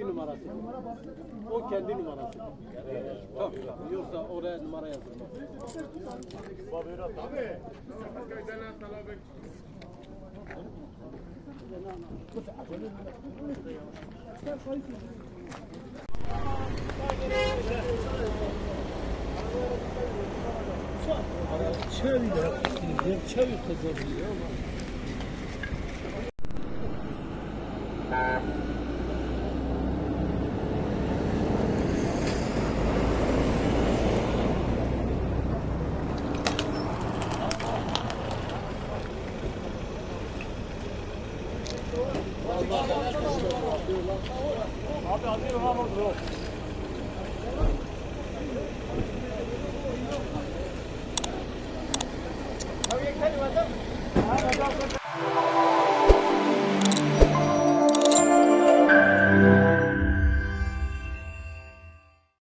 kendi numarası. O kendi numarası. Tamam. Yoksa oraya numara yazılmaz. Çevir kazanıyor ama. Abi